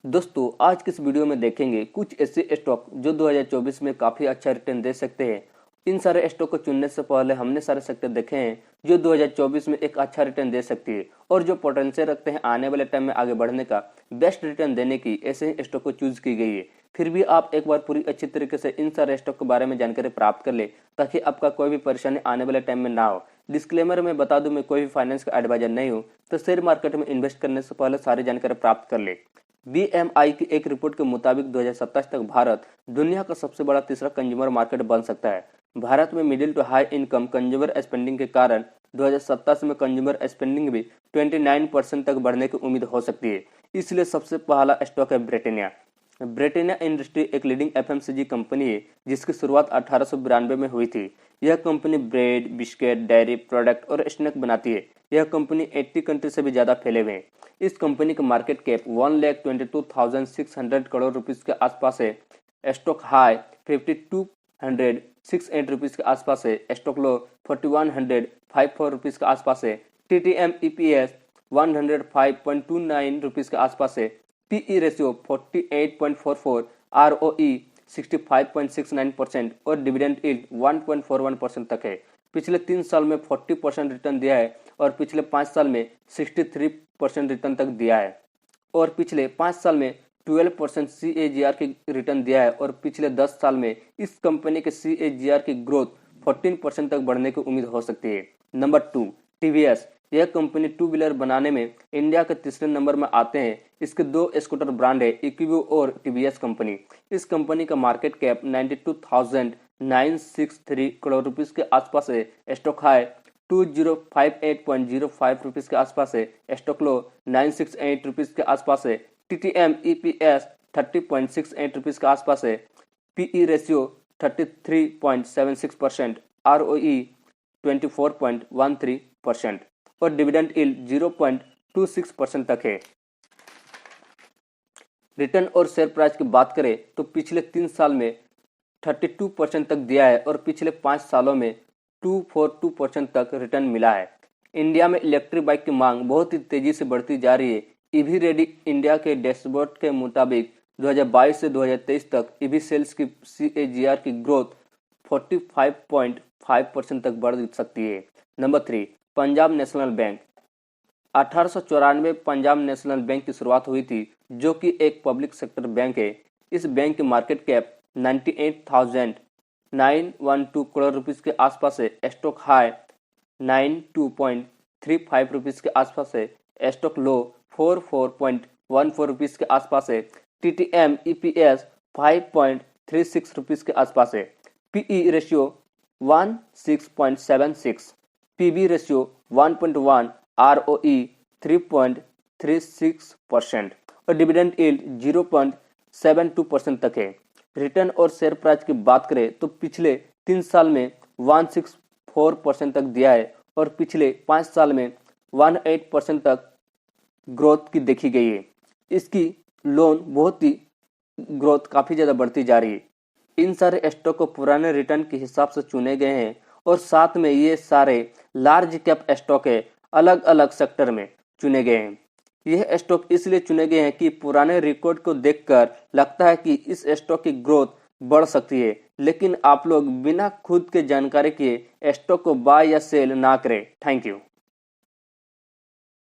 दोस्तों आज के इस वीडियो में देखेंगे कुछ ऐसे स्टॉक जो 2024 में काफी अच्छा रिटर्न दे सकते हैं। इन सारे स्टॉक को चुनने से पहले हमने सारे सेक्टर देखे हैं जो 2024 में एक अच्छा रिटर्न दे सकती है और जो पोटेंशियल रखते हैं आने वाले टाइम में आगे बढ़ने का बेस्ट रिटर्न देने की, ऐसे ही स्टॉक को चूज की गई है। फिर भी आप एक बार पूरी अच्छी तरीके से इन सारे स्टॉक के बारे में जानकारी प्राप्त कर ले ताकि आपका कोई भी परेशानी आने वाले टाइम में ना हो। डिस्क्लेमर में बता दूं, मैं कोई भी फाइनेंस का एडवाइजर नहीं हूं, तो शेयर मार्केट में इन्वेस्ट करने से पहले सारी जानकारी प्राप्त कर ले। बीएमआई की एक रिपोर्ट के मुताबिक 2027 तक भारत दुनिया का सबसे बड़ा तीसरा कंज्यूमर मार्केट बन सकता है। भारत में middle to high income consumer spending के कारण 2027 में कंज्यूमर स्पेंडिंग भी 29% तक बढ़ने की उम्मीद हो सकती है। इसलिए सबसे पहला स्टॉक है ब्रिटानिया। ब्रिटानिया इंडस्ट्री एक लीडिंग एफएमसीजी कंपनी है जिसकी शुरुआत 1892 में हुई थी। यह company bread, biscuit, dairy product और स्नैक बनाती है। यह कंपनी 80 कंट्री से भी ज्यादा फैले हुए हैं। इस कंपनी का मार्केट कैप 1,22,600 करोड़ रुपीस के आसपास है। स्टॉक हाई 5,268 रुपीस के आसपास है। स्टॉक लो 4,154 रुपीस के आसपास है। टीटीएम ईपीएस 105.29 रुपीस के आसपास है। पीई रेशियो 48.44, आरओई 65.69% और डिविडेंड यील्ड 1.41% तक है। पिछले 3 साल में 40% रिटर्न दिया है और पिछले 5 साल में 63% रिटर्न तक दिया है और पिछले 5 साल में 12% CAGR की रिटर्न दिया है और पिछले 10 साल में इस कंपनी के CAGR की ग्रोथ 14% तक बढ़ने की उम्मीद हो सकती है। Number 2, TVS. यह कंपनी टू व्हीलर बनाने में इंडिया के तीसरे नंबर में आते हैं। इसके 2 स्कूटर ब्रांड है, इक्विबो और टीवीएस कंपनी। इस कंपनी का मार्केट कैप 92,963 करोड़ रुपीस के आसपास है। स्टॉक हाई 2058.05 रुपीस के आसपास है। स्टॉक लो 968 रुपीस के आसपास है। टीटीएम ईपीएस 30.68 रुपीस के आसपास है। पीई रेशियो 33.76%, आरओई 24.13% और डिविडेंड यील्ड 0.26% तक है। रिटर्न और शेयर प्राइस की बात करें तो पिछले 3 साल में 32% तक दिया है और पिछले 5 सालों में 242% तक रिटर्न मिला है। इंडिया में इलेक्ट्रिक बाइक की मांग बहुत ही तेजी से बढ़ती जा रही है। ईवी रेडी इंडिया के डैशबोर्ड के मुताबिक 2022 से 2023 तक ईवी सेल्स की CAGR की ग्रोथ 45.5% तक बढ़ सकती है। Number 3, Punjab national bank. 1894 Punjab national bank की शुरुआत हुई थी जो कि एक पब्लिक सेक्टर बैंक है। इस बैंक की मार्केट कैप 98,912 करोड़ रुपीस के आसपास है। स्टॉक हाई 92.35 रुपीस के आसपास है। स्टॉक लो 44.14 रुपीस के आसपास है। टीटीएम ईपीएस 5.36 रुपीस के आसपास है। PE ratio 16.76, PB ratio 1.1, ROE 3.36% और डिविडेंड यील्ड 0.72% तक है। रिटर्न और शेयर प्राइस की बात करें तो पिछले 3 साल में 164% तक दिया है और पिछले 5 साल में 18% तक ग्रोथ की देखी गई है। इसकी लोन बहुत ही ग्रोथ काफी ज्यादा बढ़ती जा रही है। इन सारे स्टॉक को पुराने रिटर्न के हिसाब से चुने गए हैं और साथ में ये सारे लार्ज कैप स्टॉक है, अलग अलग सेक्टर में चुने गए हैं। यह स्टॉक इसलिए चुने गए हैं कि पुराने रिकॉर्ड को देखकर लगता है कि इस स्टॉक की ग्रोथ बढ़ सकती है, लेकिन आप लोग बिना खुद के जानकारी के स्टॉक को बाय या सेल ना करें। Thank you.